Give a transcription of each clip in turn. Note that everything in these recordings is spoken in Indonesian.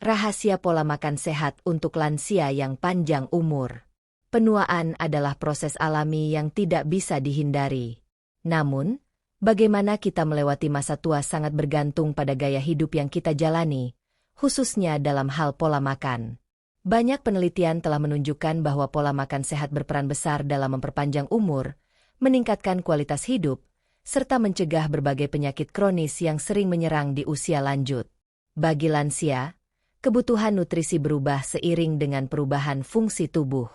Rahasia pola makan sehat untuk lansia yang panjang umur. Penuaan adalah proses alami yang tidak bisa dihindari. Namun, bagaimana kita melewati masa tua sangat bergantung pada gaya hidup yang kita jalani, khususnya dalam hal pola makan. Banyak penelitian telah menunjukkan bahwa pola makan sehat berperan besar dalam memperpanjang umur, meningkatkan kualitas hidup, serta mencegah berbagai penyakit kronis yang sering menyerang di usia lanjut. Bagi lansia, kebutuhan nutrisi berubah seiring dengan perubahan fungsi tubuh.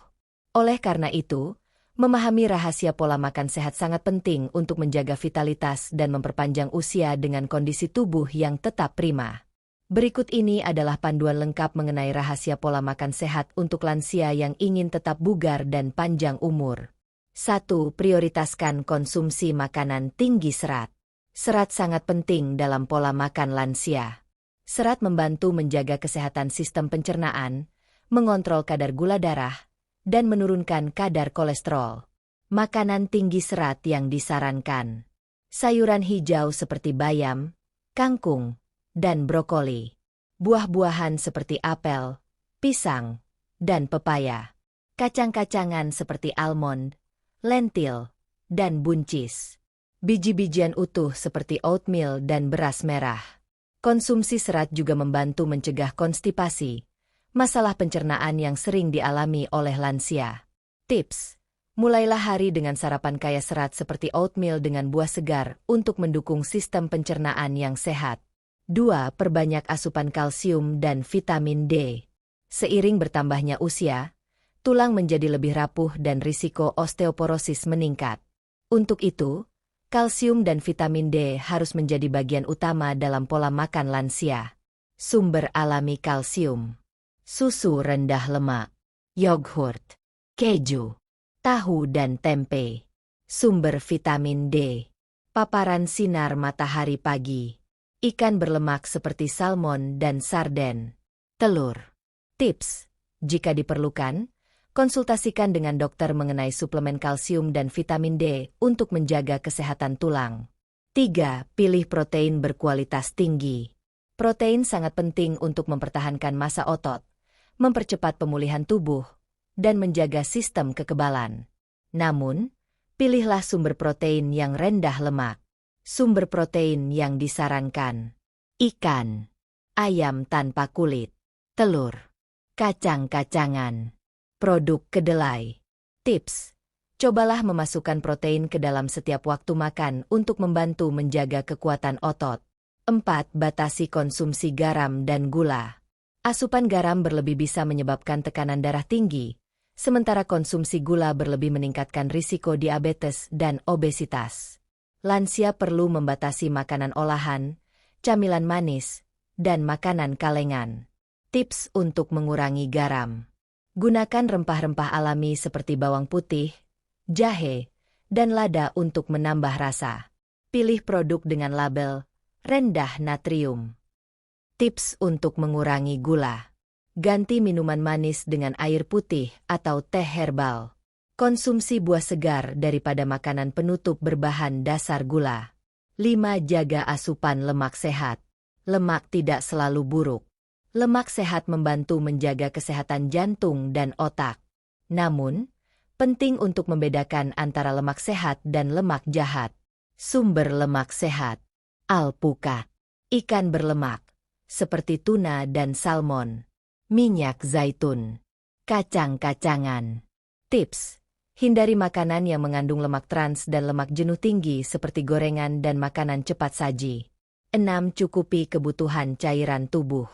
Oleh karena itu, memahami rahasia pola makan sehat sangat penting untuk menjaga vitalitas dan memperpanjang usia dengan kondisi tubuh yang tetap prima. Berikut ini adalah panduan lengkap mengenai rahasia pola makan sehat untuk lansia yang ingin tetap bugar dan panjang umur. 1. Prioritaskan konsumsi makanan tinggi serat. Serat sangat penting dalam pola makan lansia. Serat membantu menjaga kesehatan sistem pencernaan, mengontrol kadar gula darah, dan menurunkan kadar kolesterol. Makanan tinggi serat yang disarankan: sayuran hijau seperti bayam, kangkung, dan brokoli. Buah-buahan seperti apel, pisang, dan pepaya. Kacang-kacangan seperti almond, lentil, dan buncis. Biji-bijian utuh seperti oatmeal dan beras merah. Konsumsi serat juga membantu mencegah konstipasi, masalah pencernaan yang sering dialami oleh lansia. Tips: mulailah hari dengan sarapan kaya serat seperti oatmeal dengan buah segar untuk mendukung sistem pencernaan yang sehat. 2. Perbanyak asupan kalsium dan vitamin D. Seiring bertambahnya usia, tulang menjadi lebih rapuh dan risiko osteoporosis meningkat. Untuk itu, kalsium dan vitamin D harus menjadi bagian utama dalam pola makan lansia. Sumber alami kalsium: susu rendah lemak, yogurt, keju, tahu dan tempe. Sumber vitamin D: paparan sinar matahari pagi, ikan berlemak seperti salmon dan sarden, telur. Tips: jika diperlukan, konsultasikan dengan dokter mengenai suplemen kalsium dan vitamin D untuk menjaga kesehatan tulang. 3. Pilih protein berkualitas tinggi. Protein sangat penting untuk mempertahankan massa otot, mempercepat pemulihan tubuh, dan menjaga sistem kekebalan. Namun, pilihlah sumber protein yang rendah lemak. Sumber protein yang disarankan: ikan, ayam tanpa kulit, telur, kacang-kacangan, produk kedelai. Tips: cobalah memasukkan protein ke dalam setiap waktu makan untuk membantu menjaga kekuatan otot. 4. Batasi konsumsi garam dan gula. Asupan garam berlebih bisa menyebabkan tekanan darah tinggi, sementara konsumsi gula berlebih meningkatkan risiko diabetes dan obesitas. Lansia perlu membatasi makanan olahan, camilan manis, dan makanan kalengan. Tips untuk mengurangi garam: gunakan rempah-rempah alami seperti bawang putih, jahe, dan lada untuk menambah rasa. Pilih produk dengan label rendah natrium. Tips untuk mengurangi gula: ganti minuman manis dengan air putih atau teh herbal. Konsumsi buah segar daripada makanan penutup berbahan dasar gula. 5. Jaga asupan lemak sehat. Lemak tidak selalu buruk. Lemak sehat membantu menjaga kesehatan jantung dan otak. Namun, penting untuk membedakan antara lemak sehat dan lemak jahat. Sumber lemak sehat: alpukat, ikan berlemak, seperti tuna dan salmon, minyak zaitun, kacang-kacangan. Tips: hindari makanan yang mengandung lemak trans dan lemak jenuh tinggi seperti gorengan dan makanan cepat saji. 6. Cukupi kebutuhan cairan tubuh.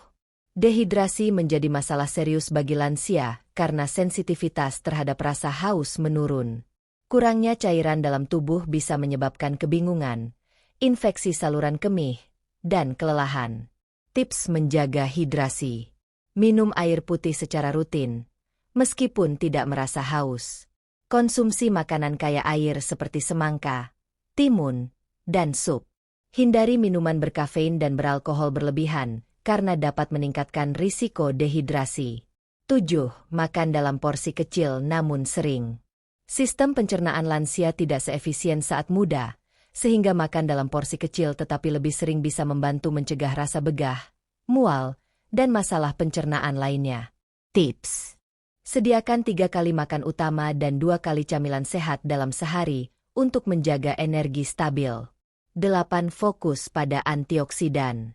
Dehidrasi menjadi masalah serius bagi lansia karena sensitivitas terhadap rasa haus menurun. Kurangnya cairan dalam tubuh bisa menyebabkan kebingungan, infeksi saluran kemih, dan kelelahan. Tips menjaga hidrasi: minum air putih secara rutin, meskipun tidak merasa haus. Konsumsi makanan kaya air seperti semangka, timun, dan sup. Hindari minuman berkafein dan beralkohol berlebihan, karena dapat meningkatkan risiko dehidrasi. 7. Makan dalam porsi kecil namun sering. Sistem pencernaan lansia tidak seefisien saat muda, sehingga makan dalam porsi kecil tetapi lebih sering bisa membantu mencegah rasa begah, mual, dan masalah pencernaan lainnya. Tips: sediakan 3 kali makan utama dan 2 kali camilan sehat dalam sehari untuk menjaga energi stabil. 8. Fokus pada antioksidan.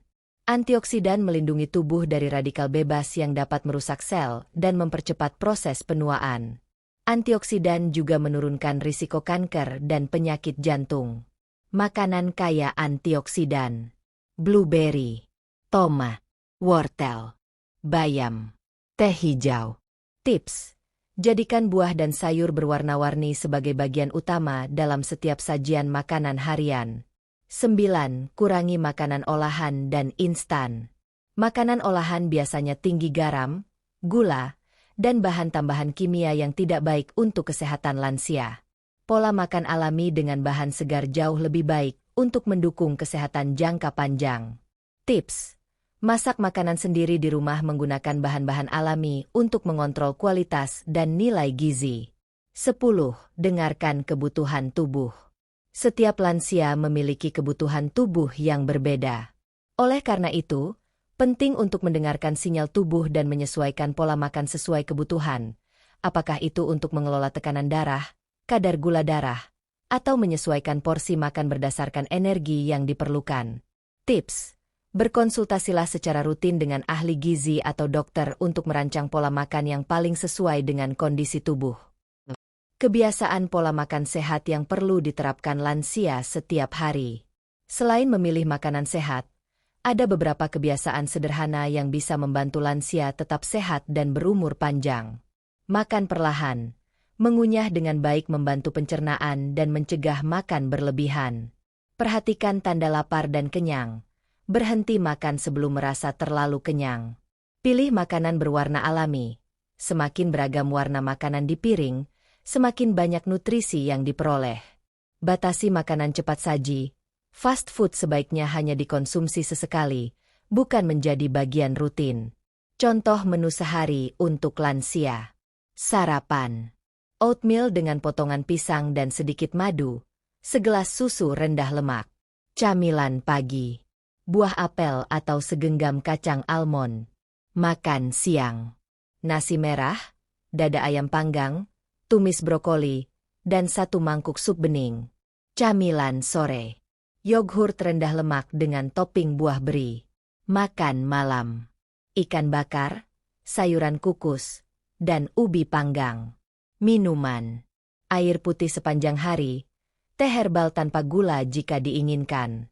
Antioksidan melindungi tubuh dari radikal bebas yang dapat merusak sel dan mempercepat proses penuaan. Antioksidan juga menurunkan risiko kanker dan penyakit jantung. Makanan kaya antioksidan: blueberry, tomat, wortel, bayam, teh hijau. Tips: jadikan buah dan sayur berwarna-warni sebagai bagian utama dalam setiap sajian makanan harian. 9. Kurangi makanan olahan dan instan. Makanan olahan biasanya tinggi garam, gula, dan bahan tambahan kimia yang tidak baik untuk kesehatan lansia. Pola makan alami dengan bahan segar jauh lebih baik untuk mendukung kesehatan jangka panjang. Tips: masak makanan sendiri di rumah menggunakan bahan-bahan alami untuk mengontrol kualitas dan nilai gizi. 10. Dengarkan kebutuhan tubuh. Setiap lansia memiliki kebutuhan tubuh yang berbeda. Oleh karena itu, penting untuk mendengarkan sinyal tubuh dan menyesuaikan pola makan sesuai kebutuhan, apakah itu untuk mengelola tekanan darah, kadar gula darah, atau menyesuaikan porsi makan berdasarkan energi yang diperlukan. Tips: berkonsultasilah secara rutin dengan ahli gizi atau dokter untuk merancang pola makan yang paling sesuai dengan kondisi tubuh. Kebiasaan pola makan sehat yang perlu diterapkan lansia setiap hari. Selain memilih makanan sehat, ada beberapa kebiasaan sederhana yang bisa membantu lansia tetap sehat dan berumur panjang. Makan perlahan. Mengunyah dengan baik membantu pencernaan dan mencegah makan berlebihan. Perhatikan tanda lapar dan kenyang. Berhenti makan sebelum merasa terlalu kenyang. Pilih makanan berwarna alami. Semakin beragam warna makanan di piring, semakin banyak nutrisi yang diperoleh. Batasi makanan cepat saji. Fast food sebaiknya hanya dikonsumsi sesekali, bukan menjadi bagian rutin. Contoh menu sehari untuk lansia. Sarapan: oatmeal dengan potongan pisang dan sedikit madu, segelas susu rendah lemak. Camilan pagi: buah apel atau segenggam kacang almond. Makan siang: nasi merah, dada ayam panggang, tumis brokoli, dan 1 mangkuk sup bening. Camilan sore: yogurt rendah lemak dengan topping buah beri. Makan malam: ikan bakar, sayuran kukus, dan ubi panggang. Minuman: air putih sepanjang hari, teh herbal tanpa gula jika diinginkan.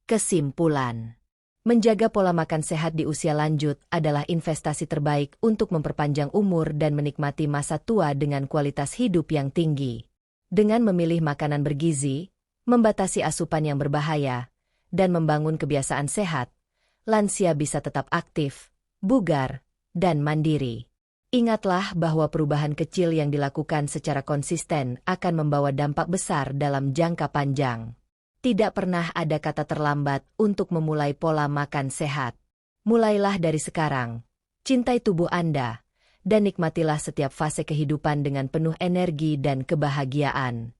Kesimpulan: menjaga pola makan sehat di usia lanjut adalah investasi terbaik untuk memperpanjang umur dan menikmati masa tua dengan kualitas hidup yang tinggi. Dengan memilih makanan bergizi, membatasi asupan yang berbahaya, dan membangun kebiasaan sehat, lansia bisa tetap aktif, bugar, dan mandiri. Ingatlah bahwa perubahan kecil yang dilakukan secara konsisten akan membawa dampak besar dalam jangka panjang. Tidak pernah ada kata terlambat untuk memulai pola makan sehat. Mulailah dari sekarang. Cintai tubuh Anda, dan nikmatilah setiap fase kehidupan dengan penuh energi dan kebahagiaan.